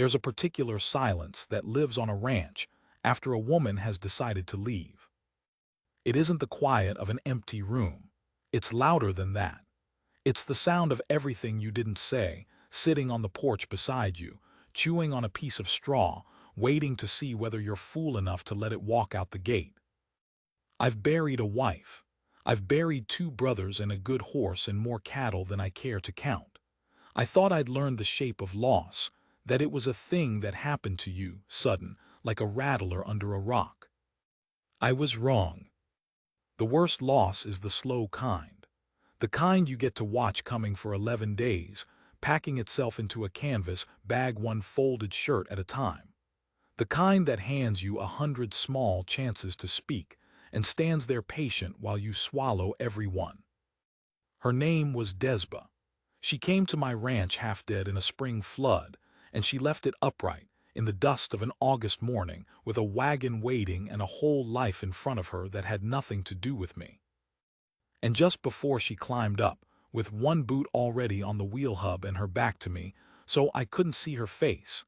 There's a particular silence that lives on a ranch after a woman has decided to leave. It isn't the quiet of an empty room. It's louder than that. It's the sound of everything you didn't say, sitting on the porch beside you, chewing on a piece of straw, waiting to see whether you're fool enough to let it walk out the gate. I've buried a wife. I've buried 2 brothers and a good horse and more cattle than I care to count. I thought I'd learned the shape of loss, that it was a thing that happened to you, sudden, like a rattler under a rock. I was wrong. The worst loss is the slow kind. The kind you get to watch coming for 11 days, packing itself into a canvas bag, one folded shirt at a time. The kind that hands you 100 small chances to speak and stands there patient while you swallow every one. Her name was Desba. She came to my ranch half dead in a spring flood, and she left it upright, in the dust of an August morning, with a wagon waiting and a whole life in front of her that had nothing to do with me. And just before she climbed up, with one boot already on the wheel hub and her back to me, so I couldn't see her face,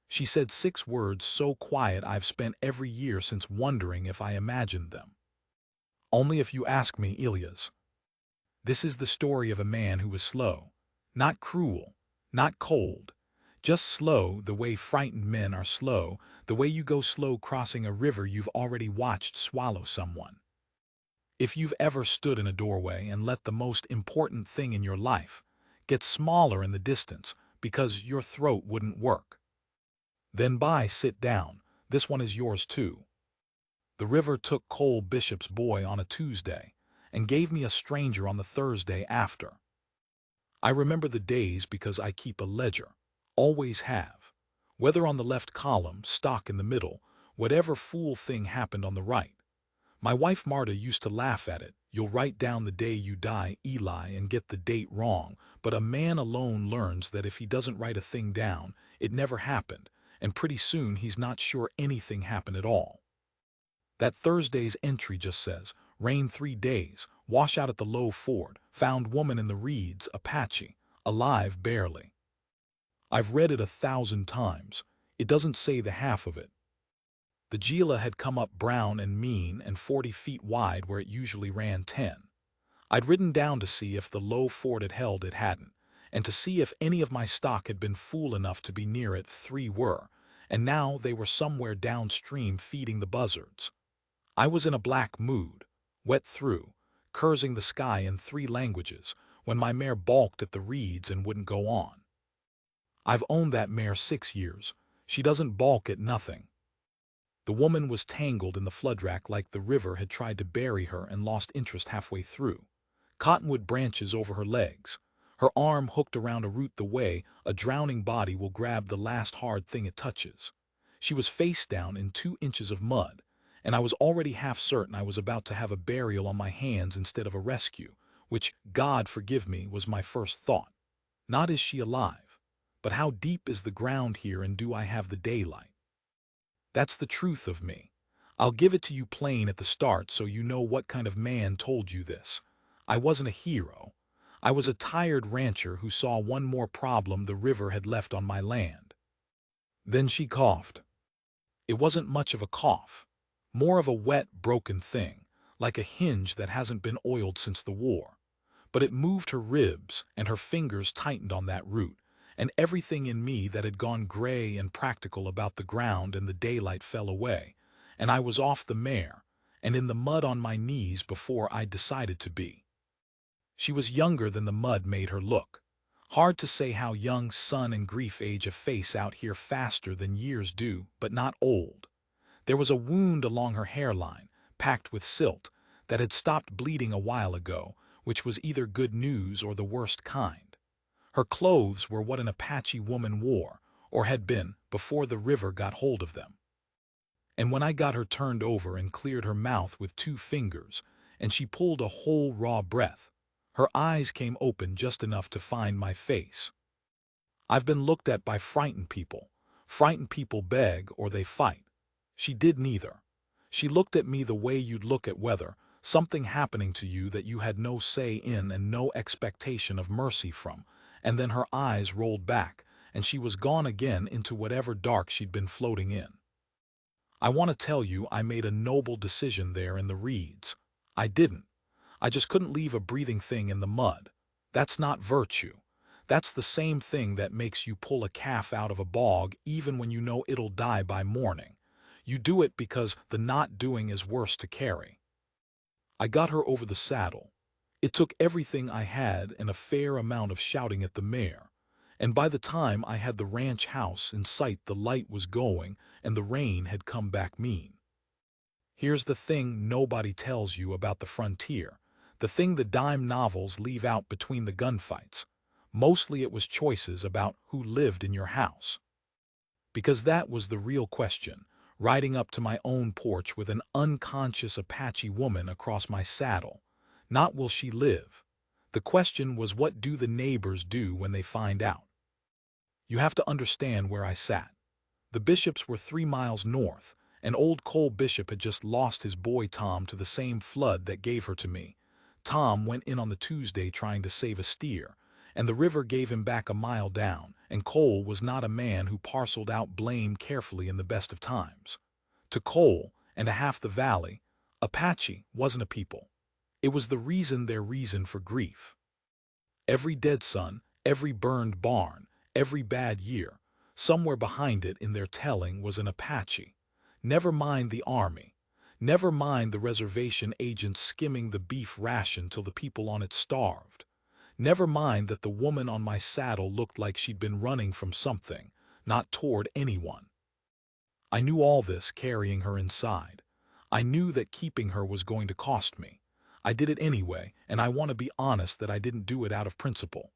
she said 6 words so quiet I've spent every year since wondering if I imagined them. Only if you ask me, Ilias. This is the story of a man who was slow, not cruel, not cold, just slow the way frightened men are slow, the way you go slow crossing a river you've already watched swallow someone. If you've ever stood in a doorway and let the most important thing in your life get smaller in the distance because your throat wouldn't work, then sit down, this one is yours too. The river took Cole Bishop's boy on a Tuesday and gave me a stranger on the Thursday after. I remember the days because I keep a ledger, always have. Whether on the left column, stock in the middle, whatever fool thing happened on the right. My wife Marta used to laugh at it. You'll write down the day you die, Eli, and get the date wrong, but a man alone learns that if he doesn't write a thing down, it never happened, and pretty soon he's not sure anything happened at all. That Thursday's entry just says, rain 3 days, wash out at the low ford, found woman in the reeds, Apache, alive barely. I've read it 1,000 times. It doesn't say the half of it. The Gila had come up brown and mean and 40 feet wide where it usually ran 10. I'd ridden down to see if the low ford had held, it hadn't, and to see if any of my stock had been fool enough to be near it. 3 were, and now they were somewhere downstream feeding the buzzards. I was in a black mood, wet through, cursing the sky in 3 languages, when my mare balked at the reeds and wouldn't go on. I've owned that mare 6 years. She doesn't balk at nothing. The woman was tangled in the floodwrack like the river had tried to bury her and lost interest halfway through. Cottonwood branches over her legs. Her arm hooked around a root the way a drowning body will grab the last hard thing it touches. She was face down in 2 inches of mud, and I was already half certain I was about to have a burial on my hands instead of a rescue, which, God forgive me, was my first thought. Not is she alive, but how deep is the ground here and do I have the daylight? That's the truth of me. I'll give it to you plain at the start so you know what kind of man told you this. I wasn't a hero. I was a tired rancher who saw one more problem the river had left on my land. Then she coughed. It wasn't much of a cough, more of a wet, broken thing, like a hinge that hasn't been oiled since the war. But it moved her ribs, and her fingers tightened on that root, and everything in me that had gone gray and practical about the ground and the daylight fell away, and I was off the mare, and in the mud on my knees before I'd decided to be. She was younger than the mud made her look. Hard to say how young sun and grief age a face out here faster than years do, but not old. There was a wound along her hairline, packed with silt, that had stopped bleeding a while ago, which was either good news or the worst kind. Her clothes were what an Apache woman wore, or had been, before the river got hold of them. And when I got her turned over and cleared her mouth with 2 fingers, and she pulled a whole raw breath, her eyes came open just enough to find my face. I've been looked at by frightened people. Frightened people beg or they fight. She did neither. She looked at me the way you'd look at weather, something happening to you that you had no say in and no expectation of mercy from, and then her eyes rolled back, and she was gone again into whatever dark she'd been floating in. I want to tell you I made a noble decision there in the reeds. I didn't. I just couldn't leave a breathing thing in the mud. That's not virtue. That's the same thing that makes you pull a calf out of a bog even when you know it'll die by morning. You do it because the not doing is worse to carry. I got her over the saddle. It took everything I had and a fair amount of shouting at the mare. And by the time I had the ranch house in sight, the light was going and the rain had come back mean. Here's the thing nobody tells you about the frontier, the thing the dime novels leave out between the gunfights. Mostly it was choices about who lived in your house. Because that was the real question, riding up to my own porch with an unconscious Apache woman across my saddle. Not will she live. The question was, what do the neighbors do when they find out? You have to understand where I sat. The Bishops were 3 miles north, and old Cole Bishop had just lost his boy Tom to the same flood that gave her to me. Tom went in on the Tuesday trying to save a steer, and the river gave him back a mile down, and Cole was not a man who parceled out blame carefully in the best of times. To Cole, and to half the valley, Apache wasn't a people. It was the reason their reason for grief. Every dead son, every burned barn, every bad year, somewhere behind it in their telling was an Apache. Never mind the army. Never mind the reservation agents skimming the beef ration till the people on it starved. Never mind that the woman on my saddle looked like she'd been running from something, not toward anyone. I knew all this carrying her inside. I knew that keeping her was going to cost me. I did it anyway, and I want to be honest that I didn't do it out of principle.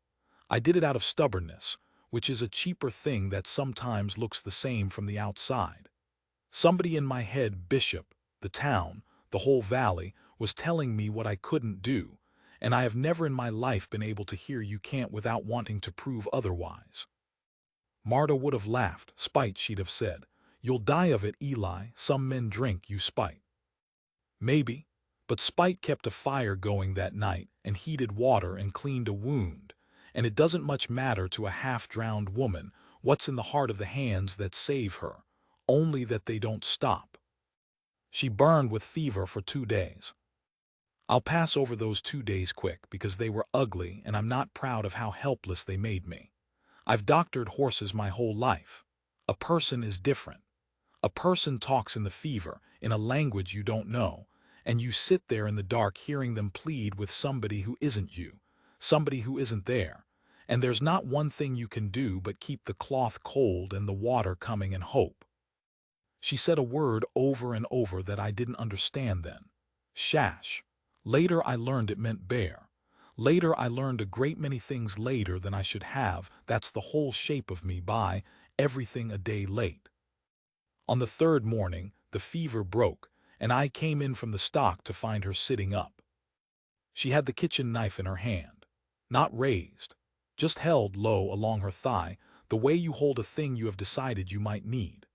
I did it out of stubbornness, which is a cheaper thing that sometimes looks the same from the outside. Somebody in my head, Bishop, the town, the whole valley, was telling me what I couldn't do, and I have never in my life been able to hear you can't without wanting to prove otherwise. Marta would have laughed, spite she'd have said, "You'll die of it, Eli, some men drink you spite." Maybe, but spite kept a fire going that night and heated water and cleaned a wound, and it doesn't much matter to a half-drowned woman what's in the heart of the hands that save her, only that they don't stop. She burned with fever for 2 days. I'll pass over those 2 days quick because they were ugly and I'm not proud of how helpless they made me. I've doctored horses my whole life. A person is different. A person talks in the fever, in a language you don't know, and you sit there in the dark hearing them plead with somebody who isn't you, somebody who isn't there, and there's not one thing you can do but keep the cloth cold and the water coming and hope. She said a word over and over that I didn't understand then. Shash. Later I learned it meant bear. Later I learned a great many things later than I should have. That's the whole shape of me by everything a day late. On the third morning, the fever broke, and I came in from the stock to find her sitting up. She had the kitchen knife in her hand, not raised, just held low along her thigh, the way you hold a thing you have decided you might need.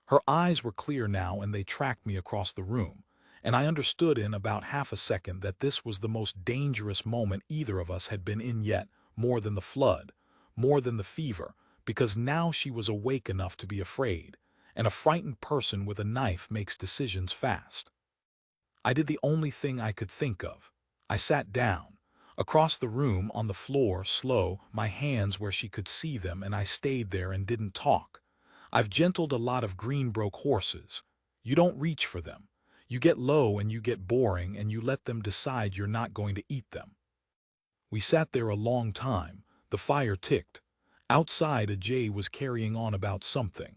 Her eyes were clear now and they tracked me across the room, and I understood in about half a second that this was the most dangerous moment either of us had been in yet, more than the flood, more than the fever, because now she was awake enough to be afraid, and a frightened person with a knife makes decisions fast. I did the only thing I could think of. I sat down, across the room on the floor, slow, my hands where she could see them, and I stayed there and didn't talk. I've gentled a lot of green-broke horses. You don't reach for them. You get low and you get boring and you let them decide you're not going to eat them. We sat there a long time. The fire ticked. Outside a jay was carrying on about something.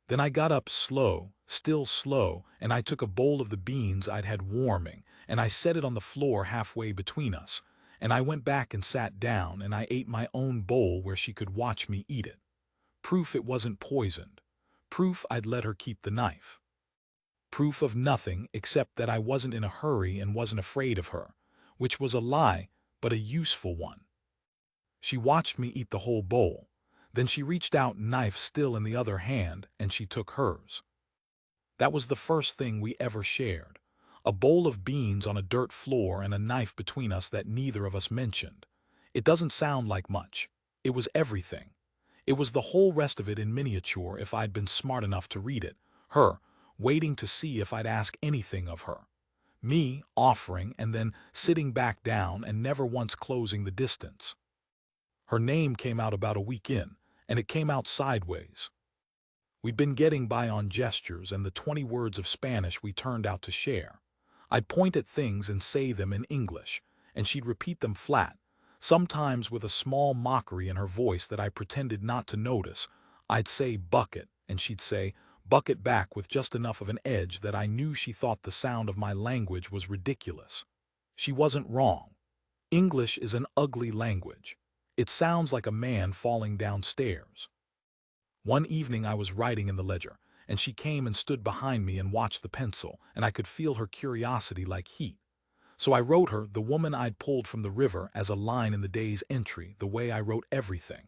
Then I got up slow, still slow, and I took a bowl of the beans I'd had warming, and I set it on the floor halfway between us, and I went back and sat down and I ate my own bowl where she could watch me eat it. Proof it wasn't poisoned. Proof I'd let her keep the knife. Proof of nothing except that I wasn't in a hurry and wasn't afraid of her, which was a lie, but a useful one. She watched me eat the whole bowl. Then she reached out, knife still in the other hand, and she took hers. That was the first thing we ever shared. A bowl of beans on a dirt floor and a knife between us that neither of us mentioned. It doesn't sound like much. It was everything. It was the whole rest of it in miniature if I'd been smart enough to read it. Her, waiting to see if I'd ask anything of her. Me, offering and then sitting back down and never once closing the distance. Her name came out about a week in, and it came out sideways. We'd been getting by on gestures and the 20 words of Spanish we turned out to share. I'd point at things and say them in English, and she'd repeat them flat, sometimes with a small mockery in her voice that I pretended not to notice. I'd say bucket, and she'd say bucket back with just enough of an edge that I knew she thought the sound of my language was ridiculous. She wasn't wrong. English is an ugly language. It sounds like a man falling downstairs. One evening I was writing in the ledger, and she came and stood behind me and watched the pencil, and I could feel her curiosity like heat. So I wrote her the woman I'd pulled from the river as a line in the day's entry, the way I wrote everything.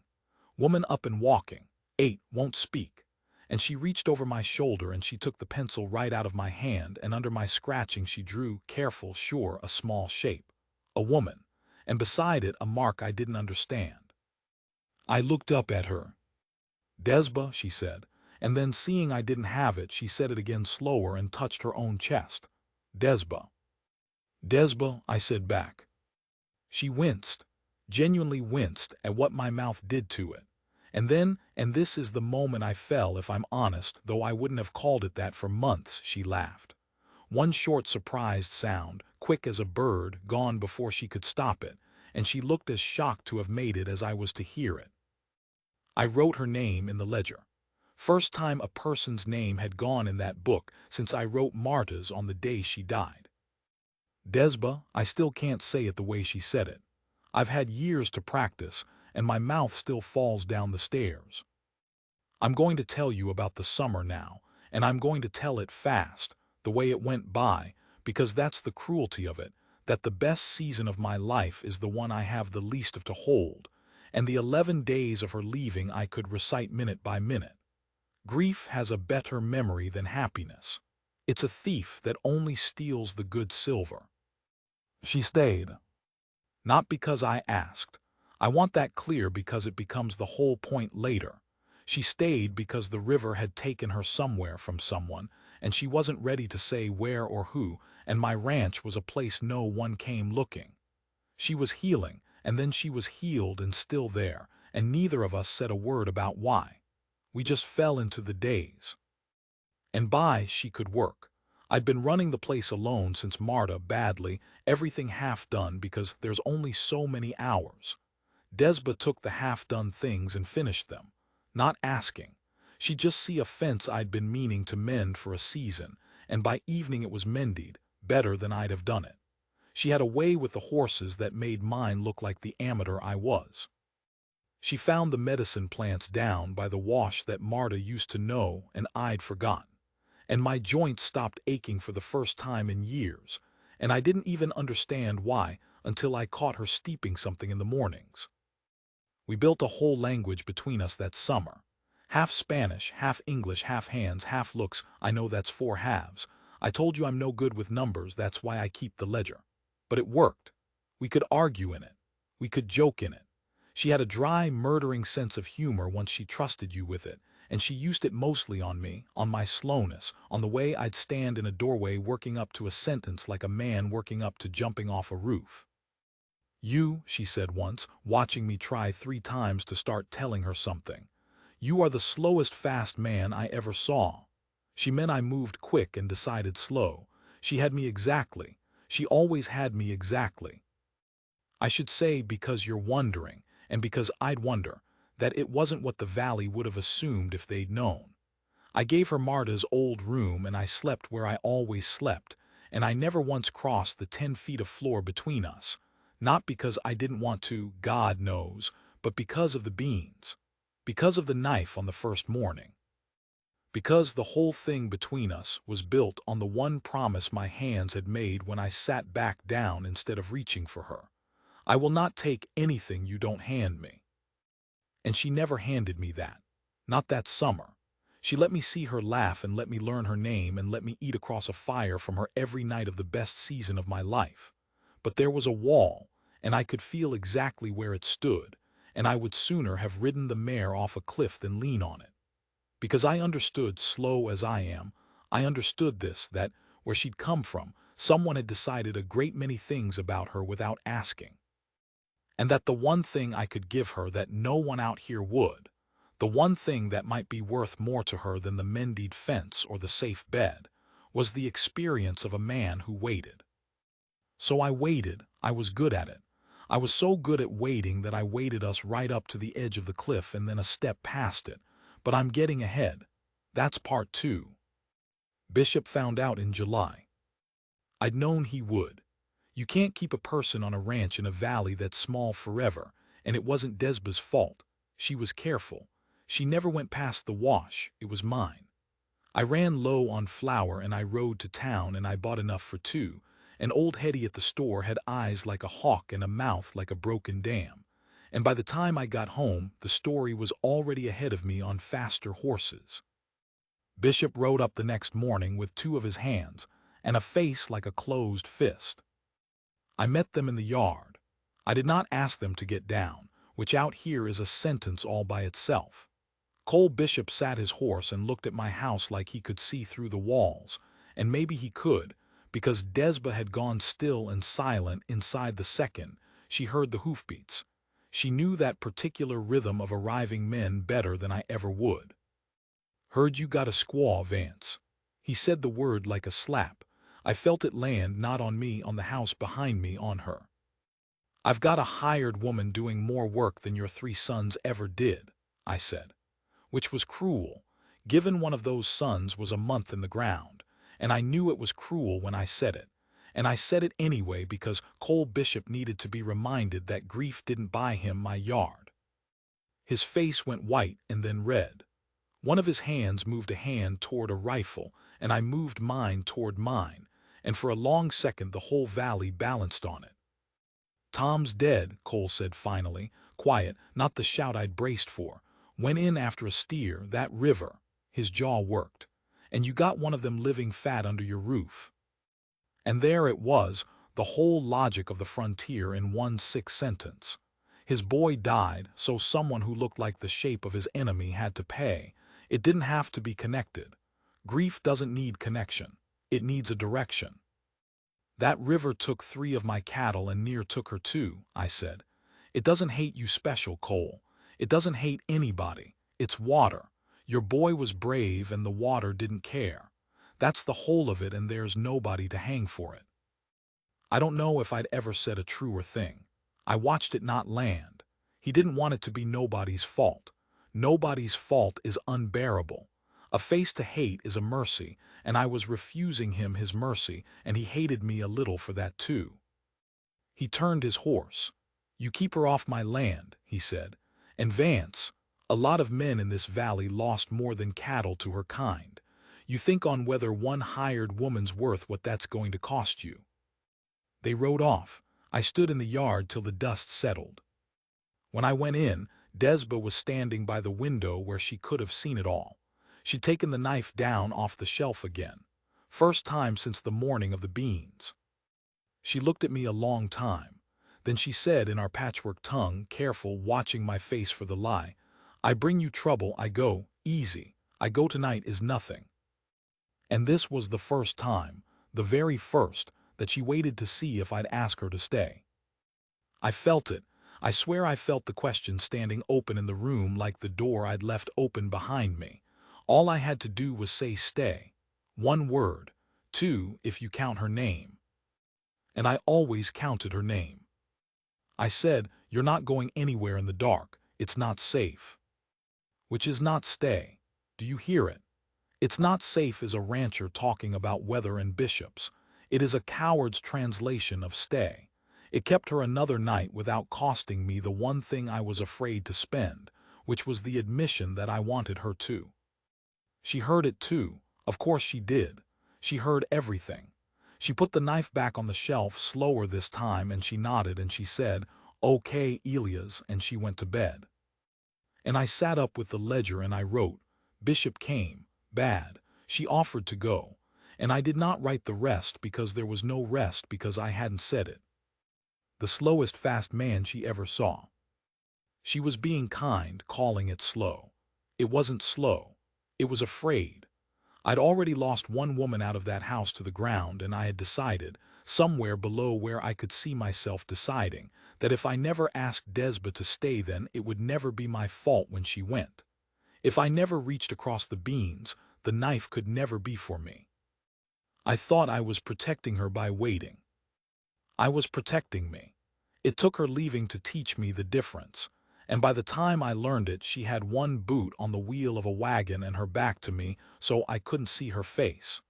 Woman up and walking, 8, won't speak. And she reached over my shoulder and she took the pencil right out of my hand, and under my scratching she drew, careful, sure, a small shape. A woman. And beside it a mark I didn't understand. I looked up at her. Desba, she said, and then seeing I didn't have it, she said it again slower and touched her own chest. Desba. Desba, I said back. She winced, genuinely winced at what my mouth did to it. And then, and this is the moment I fell, if I'm honest, though I wouldn't have called it that for months, she laughed. One short surprised sound, quick as a bird, gone before she could stop it, and she looked as shocked to have made it as I was to hear it. I wrote her name in the ledger. First time a person's name had gone in that book since I wrote Marta's on the day she died. Desba, I still can't say it the way she said it. I've had years to practice, and my mouth still falls down the stairs. I'm going to tell you about the summer now, and I'm going to tell it fast, the way it went by, because that's the cruelty of it, that the best season of my life is the one I have the least of to hold, and the 11 days of her leaving I could recite minute by minute. Grief has a better memory than happiness. It's a thief that only steals the good silver. She stayed. Not because I asked. I want that clear because it becomes the whole point later. She stayed because the river had taken her somewhere from someone, and she wasn't ready to say where or who, and my ranch was a place no one came looking. She was healing, and then she was healed and still there, and neither of us said a word about why. We just fell into the days. And by she could work. I'd been running the place alone since Marta, badly, everything half done because there's only so many hours. Desba took the half-done things and finished them, not asking. She'd just see a fence I'd been meaning to mend for a season, and by evening it was mended, better than I'd have done it. She had a way with the horses that made mine look like the amateur I was. She found the medicine plants down by the wash that Marta used to know and I'd forgotten. And my joints stopped aching for the first time in years, and I didn't even understand why until I caught her steeping something in the mornings. We built a whole language between us that summer. Half Spanish, half English, half hands, half looks. I know that's 4 halves. I told you I'm no good with numbers, that's why I keep the ledger. But it worked. We could argue in it. We could joke in it. She had a dry, murdering sense of humor once she trusted you with it, and she used it mostly on me, on my slowness, on the way I'd stand in a doorway working up to a sentence like a man working up to jumping off a roof. You, she said once, watching me try 3 times to start telling her something. You are the slowest fast man I ever saw. She meant I moved quick and decided slow. She had me exactly. She always had me exactly. I should say, because you're wondering, and because I'd wonder, that it wasn't what the valley would have assumed if they'd known. I gave her Marta's old room and I slept where I always slept, and I never once crossed the 10 feet of floor between us, not because I didn't want to, God knows, but because of the beans, because of the knife on the first morning. Because the whole thing between us was built on the one promise my hands had made when I sat back down instead of reaching for her. I will not take anything you don't hand me. And she never handed me that. Not that summer. She let me see her laugh and let me learn her name and let me eat across a fire from her every night of the best season of my life. But there was a wall, and I could feel exactly where it stood, and I would sooner have ridden the mare off a cliff than lean on it. Because I understood, slow as I am, I understood this, that where she'd come from, someone had decided a great many things about her without asking. And that the one thing I could give her that no one out here would, the one thing that might be worth more to her than the mended fence or the safe bed, was the experience of a man who waited. So I waited. I was good at it. I was so good at waiting that I waited us right up to the edge of the cliff and then a step past it. But I'm getting ahead. That's part two. Bishop found out in July. I'd known he would. You can't keep a person on a ranch in a valley that's small forever, and it wasn't Desba's fault. She was careful. She never went past the wash. It was mine. I ran low on flour and I rode to town and I bought enough for two. And old Hetty at the store had eyes like a hawk and a mouth like a broken dam. And by the time I got home, the story was already ahead of me on faster horses. Bishop rode up the next morning with two of his hands and a face like a closed fist. I met them in the yard. I did not ask them to get down, which out here is a sentence all by itself. Cole Bishop sat his horse and looked at my house like he could see through the walls, and maybe he could, because Desba had gone still and silent inside the second she heard the hoofbeats. She knew that particular rhythm of arriving men better than I ever would. "Heard you got a squaw, Vance." He said the word like a slap. I felt it land not on me, on the house behind me, on her. "I've got a hired woman doing more work than your three sons ever did," I said. Which was cruel, given one of those sons was a month in the ground, and I knew it was cruel when I said it. And I said it anyway because Cole Bishop needed to be reminded that grief didn't buy him my yard. His face went white and then red. One of his hands moved a hand toward a rifle, and I moved mine toward mine, and for a long second the whole valley balanced on it. "Tom's dead," Cole said finally, quiet, not the shout I'd braced for. "Went in after a steer, that river." His jaw worked. "And you got one of them living fat under your roof." And there it was, the whole logic of the frontier in 1 sentence. His boy died, so someone who looked like the shape of his enemy had to pay. It didn't have to be connected. Grief doesn't need connection. It needs a direction. "That river took 3 of my cattle and near took her too," I said. "It doesn't hate you special, Cole. It doesn't hate anybody. It's water. Your boy was brave and the water didn't care. That's the whole of it, and there's nobody to hang for it." I don't know if I'd ever said a truer thing. I watched it not land. He didn't want it to be nobody's fault. Nobody's fault is unbearable. A face to hate is a mercy, and I was refusing him his mercy, and he hated me a little for that too. He turned his horse. "You keep her off my land," he said. "And Vance, a lot of men in this valley lost more than cattle to her kind. You think on whether one hired woman's worth what that's going to cost you." They rode off. I stood in the yard till the dust settled. When I went in, Desba was standing by the window where she could have seen it all. She'd taken the knife down off the shelf again. First time since the morning of the beans. She looked at me a long time. Then she said in our patchwork tongue, careful, watching my face for the lie, "I bring you trouble, I go, easy. I go tonight is nothing." And this was the first time, the very first, that she waited to see if I'd ask her to stay. I felt it. I swear I felt the question standing open in the room like the door I'd left open behind me. All I had to do was say stay. 1 word. 2, if you count her name. And I always counted her name. I said, "You're not going anywhere in the dark. It's not safe." Which is not stay. Do you hear it? "It's not safe" is a rancher talking about weather and bishops. It is a coward's translation of stay. It kept her another night without costing me the one thing I was afraid to spend, which was the admission that I wanted her to. She heard it too. Of course she did. She heard everything. She put the knife back on the shelf slower this time, and she nodded and she said, "Okay, Elias," and she went to bed. And I sat up with the ledger and I wrote, "Bishop came, bad." She offered to go. And I did not write the rest because there was no rest because I hadn't said it. The slowest fast man she ever saw. She was being kind, calling it slow. It wasn't slow. It was afraid. I'd already lost one woman out of that house to the ground, and I had decided, somewhere below where I could see myself deciding, that if I never asked Desba to stay, then it would never be my fault when she went. If I never reached across the beans, the knife could never be for me. I thought I was protecting her by waiting. I was protecting me. It took her leaving to teach me the difference, and by the time I learned it, she had one boot on the wheel of a wagon and her back to me, so I couldn't see her face.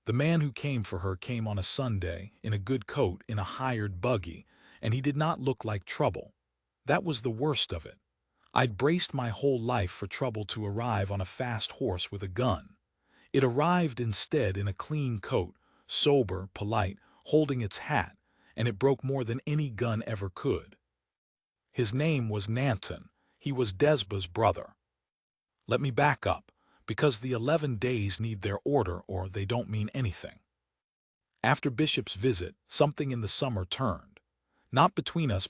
The man who came for her came on a Sunday, in a good coat, in a hired buggy, and he did not look like trouble. That was the worst of it. I'd braced my whole life for trouble to arrive on a fast horse with a gun. It arrived instead in a clean coat, sober, polite, holding its hat, and it broke more than any gun ever could. His name was Nanton. He was Desba's brother. Let me back up, because the 11 days need their order or they don't mean anything. After Bishop's visit, something in the summer turned. Not between us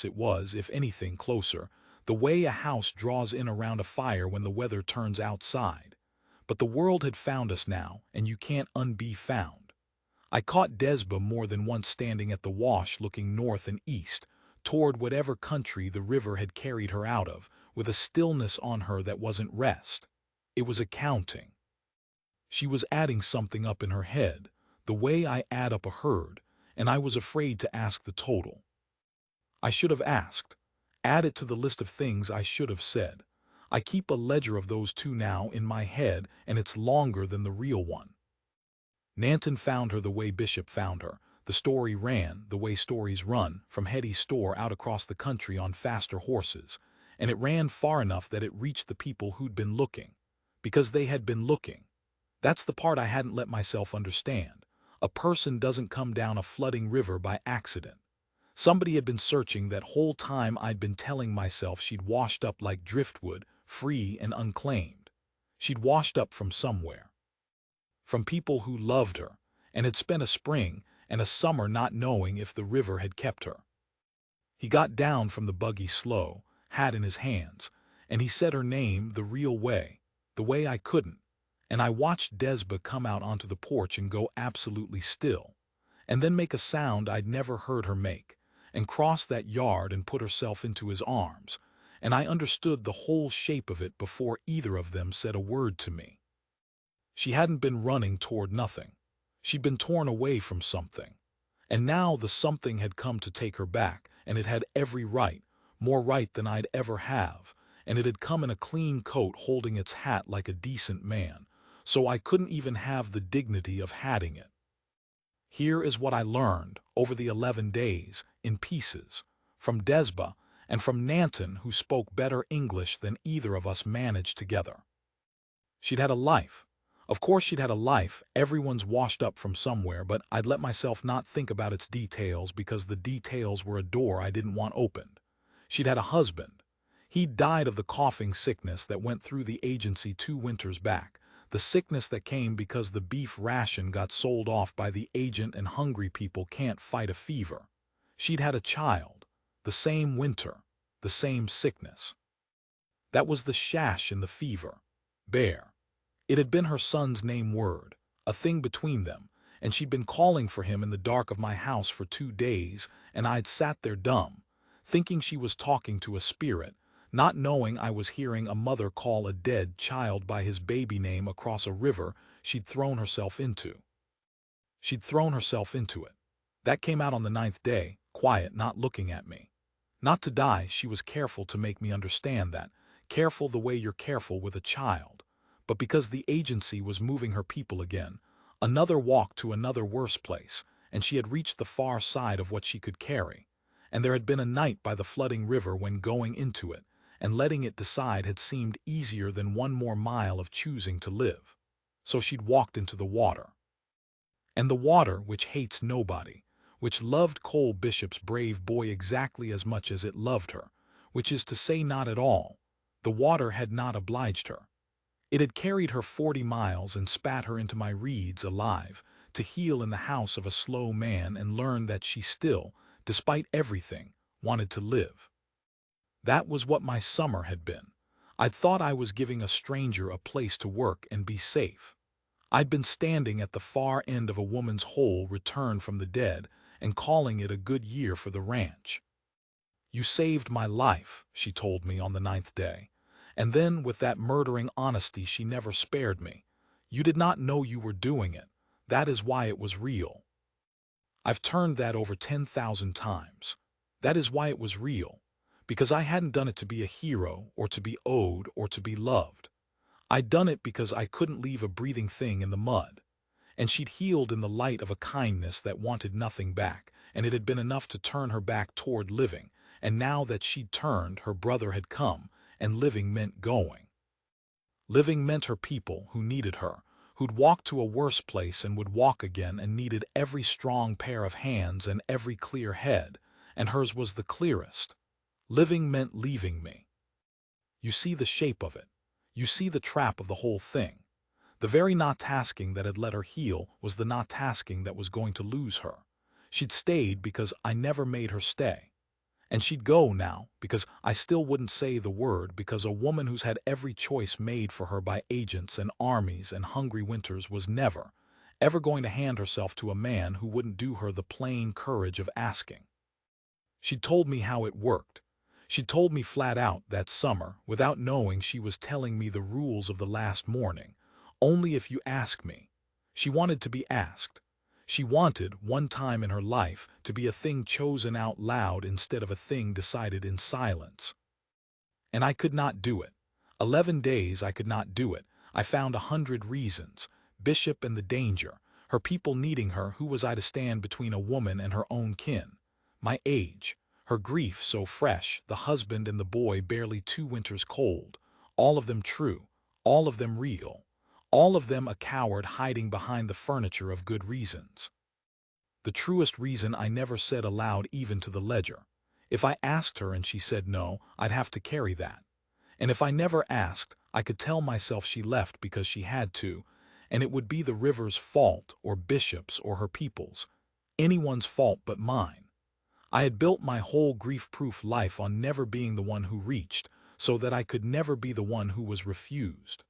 it was, if anything, closer, the way a house draws in around a fire when the weather turns outside. But the world had found us now, and you can't unbe found. I caught Desba more than once standing at the wash looking north and east, toward whatever country the river had carried her out of, with a stillness on her that wasn't rest. It was accounting. She was adding something up in her head, the way I add up a herd, and I was afraid to ask the total. I should have asked. Add it to the list of things I should have said. I keep a ledger of those two now in my head, and it's longer than the real one. Nanton found her the way Bishop found her. The story ran, the way stories run, from Hetty's store out across the country on faster horses, and it ran far enough that it reached the people who'd been looking. Because they had been looking. That's the part I hadn't let myself understand. A person doesn't come down a flooding river by accident. Somebody had been searching that whole time I'd been telling myself she'd washed up like driftwood, free and unclaimed. She'd washed up from somewhere. From people who loved her, and had spent a spring and a summer not knowing if the river had kept her. He got down from the buggy slow, hat in his hands, and he said her name the real way, the way I couldn't, and I watched Desba come out onto the porch and go absolutely still, and then make a sound I'd never heard her make, and cross that yard and put herself into his arms, and I understood the whole shape of it before either of them said a word to me. She hadn't been running toward nothing. She'd been torn away from something. And now the something had come to take her back, and it had every right, more right than I'd ever have, and it had come in a clean coat holding its hat like a decent man, so I couldn't even have the dignity of hatting it. Here is what I learned over the 11 days, in pieces, from Desba and from Nanton, who spoke better English than either of us managed together. She'd had a life. Of course she'd had a life, everyone's washed up from somewhere, but I'd let myself not think about its details because the details were a door I didn't want opened. She'd had a husband. He'd died of the coughing sickness that went through the agency 2 winters back, the sickness that came because the beef ration got sold off by the agent and hungry people can't fight a fever. She'd had a child, the same winter, the same sickness. That was the shash in the fever. Bear. It had been her son's name word, a thing between them, and she'd been calling for him in the dark of my house for 2 days, and I'd sat there dumb, thinking she was talking to a spirit, not knowing I was hearing a mother call a dead child by his baby name across a river she'd thrown herself into. She'd thrown herself into it. That came out on the 9th day, quiet, not looking at me. Not to die, she was careful to make me understand that, careful the way you're careful with a child. But because the agency was moving her people again, another walk to another worse place, and she had reached the far side of what she could carry. And there had been a night by the flooding river when going into it, and letting it decide had seemed easier than 1 more mile of choosing to live. So she'd walked into the water. And the water, which hates nobody, which loved Cole Bishop's brave boy exactly as much as it loved her, which is to say not at all, the water had not obliged her. It had carried her 40 miles and spat her into my reeds alive, to heal in the house of a slow man and learn that she still, despite everything, wanted to live. That was what my summer had been. I'd thought I was giving a stranger a place to work and be safe. I'd been standing at the far end of a woman's hole returned from the dead and calling it a good year for the ranch. "You saved my life," she told me on the 9th day. And then, with that murdering honesty she never spared me, "You did not know you were doing it. That is why it was real." I've turned that over 10,000 times. That is why it was real. Because I hadn't done it to be a hero, or to be owed, or to be loved. I'd done it because I couldn't leave a breathing thing in the mud. And she'd healed in the light of a kindness that wanted nothing back, and it had been enough to turn her back toward living, and now that she'd turned, her brother had come, and living meant going. Living meant her people, who needed her, who'd walked to a worse place and would walk again and needed every strong pair of hands and every clear head, and hers was the clearest. Living meant leaving me. You see the shape of it. You see the trap of the whole thing. The very not tasking that had let her heal was the not tasking that was going to lose her. She'd stayed because I never made her stay. And she'd go now because I still wouldn't say the word, because a woman who's had every choice made for her by agents and armies and hungry winters was never, ever going to hand herself to a man who wouldn't do her the plain courage of asking. She'd told me how it worked. She'd told me flat out that summer, without knowing she was telling me the rules of the last morning. Only if you ask me. She wanted to be asked. She wanted, one time in her life, to be a thing chosen out loud instead of a thing decided in silence. And I could not do it. 11 days I could not do it. I found 100 reasons. Bishop and the danger. Her people needing her. Who was I to stand between a woman and her own kin? My age. Her grief so fresh. The husband and the boy barely 2 winters cold. All of them true. All of them real. All of them a coward hiding behind the furniture of good reasons. The truest reason I never said aloud even to the ledger. If I asked her and she said no, I'd have to carry that. And if I never asked, I could tell myself she left because she had to, and it would be the river's fault, or Bishop's, or her people's. Anyone's fault but mine. I had built my whole grief-proof life on never being the one who reached, so that I could never be the one who was refused.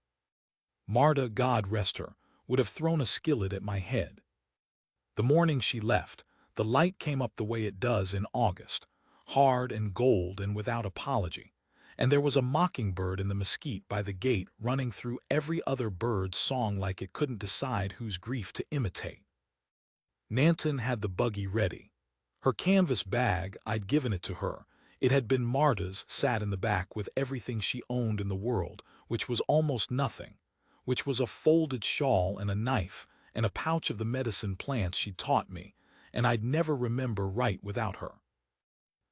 Marta, God rest her, would have thrown a skillet at my head. The morning she left, the light came up the way it does in August, hard and gold and without apology, and there was a mockingbird in the mesquite by the gate running through every other bird's song like it couldn't decide whose grief to imitate. Nanton had the buggy ready. Her canvas bag, I'd given it to her. It had been Marta's, sat in the back with everything she owned in the world, which was almost nothing, which was a folded shawl and a knife, and a pouch of the medicine plants she'd taught me, and I'd never remember right without her.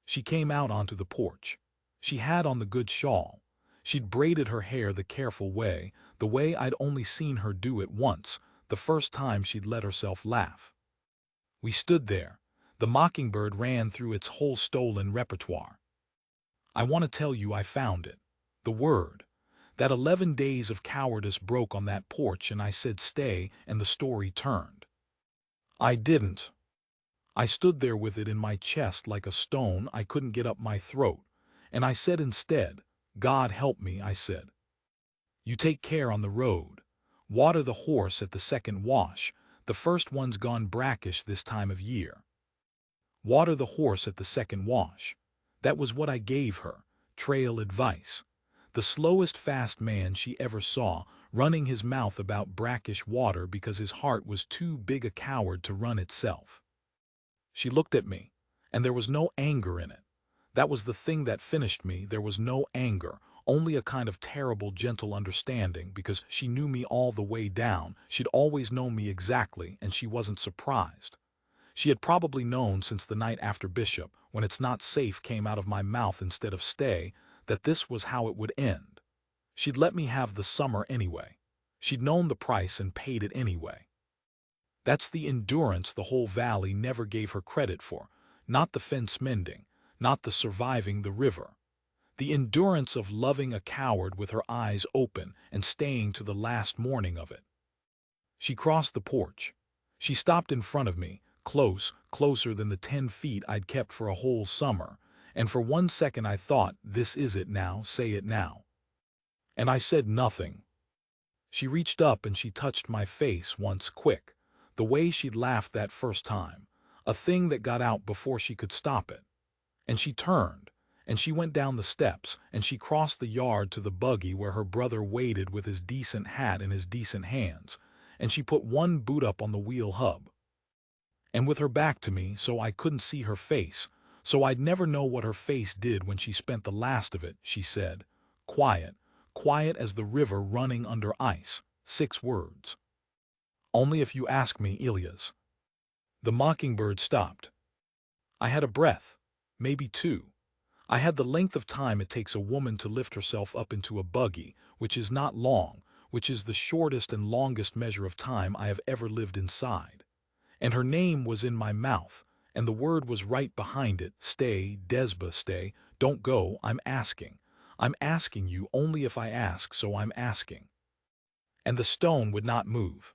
She came out onto the porch. She had on the good shawl. She'd braided her hair the careful way, the way I'd only seen her do it once, the first time she'd let herself laugh. We stood there. The mockingbird ran through its whole stolen repertoire. I want to tell you I found it. The word. That 11 days of cowardice broke on that porch and I said stay, and the story turned. I didn't. I stood there with it in my chest like a stone I couldn't get up my throat, and I said instead, God help me, I said. You take care on the road. Water the horse at the second wash. The first one's gone brackish this time of year. Water the horse at the second wash. That was what I gave her, trail advice. The slowest fast man she ever saw, running his mouth about brackish water because his heart was too big a coward to run itself. She looked at me, and there was no anger in it. That was the thing that finished me. There was no anger, only a kind of terrible gentle understanding, because she knew me all the way down. She'd always known me exactly, and she wasn't surprised. She had probably known since the night after Bishop, when "it's not safe" came out of my mouth instead of stay, that this was how it would end. She'd let me have the summer anyway. She'd known the price and paid it anyway. That's the endurance the whole valley never gave her credit for, not the fence mending, not the surviving the river. The endurance of loving a coward with her eyes open and staying to the last morning of it. She crossed the porch. She stopped in front of me, close, closer than the 10 feet I'd kept for a whole summer, and for 1 second I thought, this is it now, say it now. And I said nothing. She reached up and she touched my face once, quick, the way she'd laughed that first time, a thing that got out before she could stop it. And she turned, and she went down the steps, and she crossed the yard to the buggy where her brother waited with his decent hat in his decent hands, and she put one boot up on the wheel hub. And with her back to me, so I couldn't see her face, so I'd never know what her face did when she spent the last of it, she said, quiet, quiet as the river running under ice, 6 words. Only if you ask me, Ilias. The mockingbird stopped. I had a breath, maybe 2. I had the length of time it takes a woman to lift herself up into a buggy, which is not long, which is the shortest and longest measure of time I have ever lived inside. And her name was in my mouth, and the word was right behind it, stay, Desba, stay, don't go, I'm asking. I'm asking you only if I ask, so I'm asking. And the stone would not move.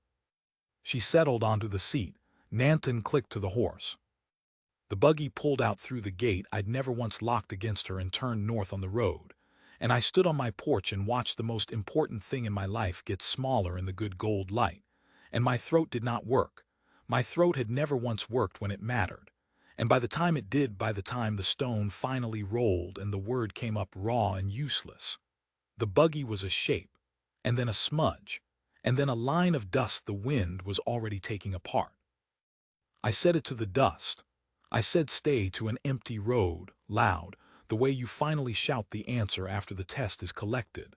She settled onto the seat. Nanton clicked to the horse. The buggy pulled out through the gate I'd never once locked against her and turned north on the road, and I stood on my porch and watched the most important thing in my life get smaller in the good gold light, and my throat did not work. My throat had never once worked when it mattered, and by the time it did, by the time the stone finally rolled and the word came up raw and useless, the buggy was a shape, and then a smudge, and then a line of dust the wind was already taking apart. I said it to the dust. I said stay to an empty road, loud, the way you finally shout the answer after the test is collected.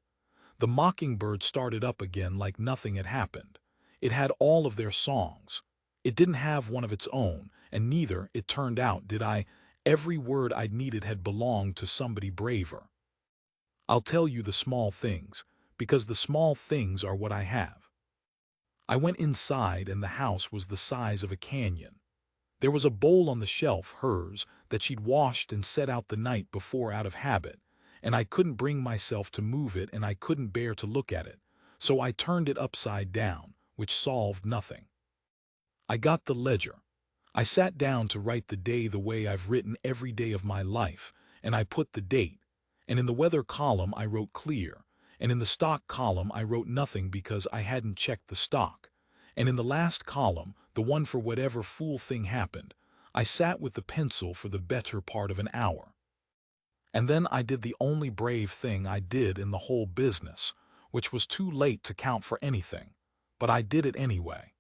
The mockingbird started up again like nothing had happened. It had all of their songs. It didn't have one of its own, and neither, it turned out, did I. Every word I'd needed had belonged to somebody braver. I'll tell you the small things, because the small things are what I have. I went inside and the house was the size of a canyon. There was a bowl on the shelf, hers, that she'd washed and set out the night before out of habit, and I couldn't bring myself to move it and I couldn't bear to look at it, so I turned it upside down, which solved nothing. I got the ledger. I sat down to write the day the way I've written every day of my life, and I put the date, and in the weather column I wrote clear, and in the stock column I wrote nothing because I hadn't checked the stock, and in the last column, the one for whatever fool thing happened, I sat with the pencil for the better part of an hour. And then I did the only brave thing I did in the whole business, which was too late to count for anything, but I did it anyway.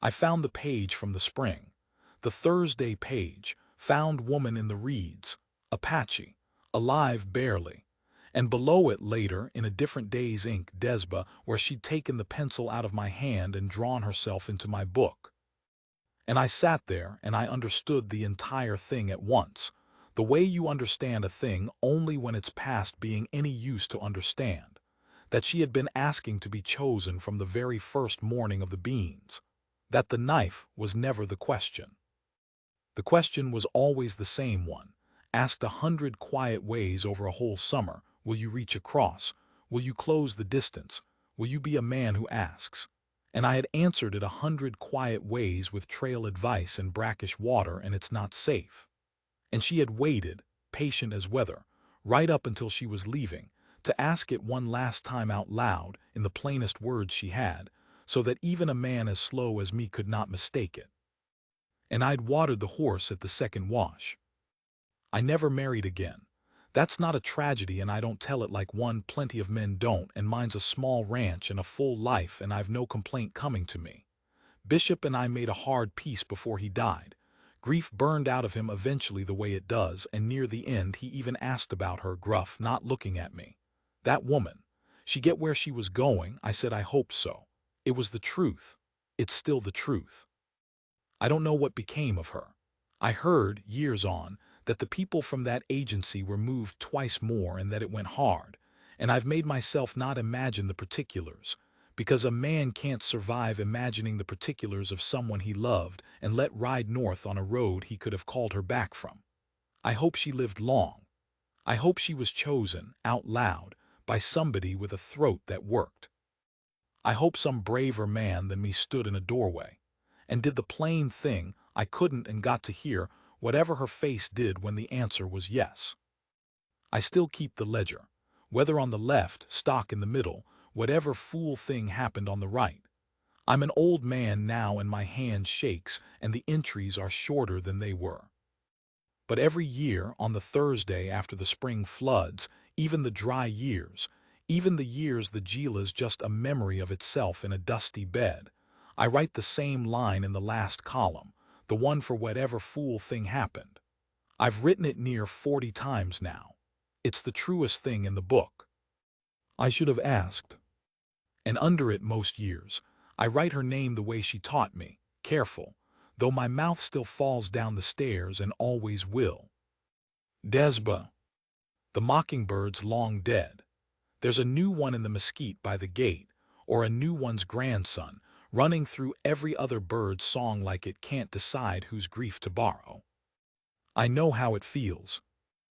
I found the page from the spring, the Thursday page, found woman in the reeds, Apache, alive barely, and below it later, in a different day's ink, Desba, where she'd taken the pencil out of my hand and drawn herself into my book. And I sat there and I understood the entire thing at once, the way you understand a thing only when it's past being any use to understand, that she had been asking to be chosen from the very first morning of the beans, that the knife was never the question. The question was always the same one, asked 100 quiet ways over a whole summer. Will you reach across? Will you close the distance? Will you be a man who asks? And I had answered it 100 quiet ways with trail advice and brackish water, and it's not safe. And she had waited, patient as weather, right up until she was leaving, to ask it one last time out loud in the plainest words she had, so that even a man as slow as me could not mistake it. And I'd watered the horse at the second wash. I never married again. That's not a tragedy, and I don't tell it like one, plenty of men don't, and mine's a small ranch and a full life and I've no complaint coming to me. Bishop and I made a hard peace before he died. Grief burned out of him eventually the way it does, and near the end he even asked about her, gruff, not looking at me. That woman. She get where she was going? I said I hoped so. It was the truth. It's still the truth. I don't know what became of her. I heard, years on, that the people from that agency were moved twice more and that it went hard, and I've made myself not imagine the particulars, because a man can't survive imagining the particulars of someone he loved and let ride north on a road he could have called her back from. I hope she lived long. I hope she was chosen, out loud, by somebody with a throat that worked. I hope some braver man than me stood in a doorway and did the plain thing I couldn't and got to hear whatever her face did when the answer was yes. I still keep the ledger. Whether on the left, stock in the middle, whatever fool thing happened on the right. I'm an old man now and my hand shakes and the entries are shorter than they were. But every year, on the Thursday after the spring floods, even the dry years, even the years the Gila's just a memory of itself in a dusty bed, I write the same line in the last column, the one for whatever fool thing happened. I've written it near 40 times now. It's the truest thing in the book. I should have asked. And under it most years, I write her name the way she taught me, careful, though my mouth still falls down the stairs and always will. Desba. The mockingbird's long dead. There's a new one in the mesquite by the gate, or a new one's grandson, running through every other bird's song like it can't decide whose grief to borrow. I know how it feels.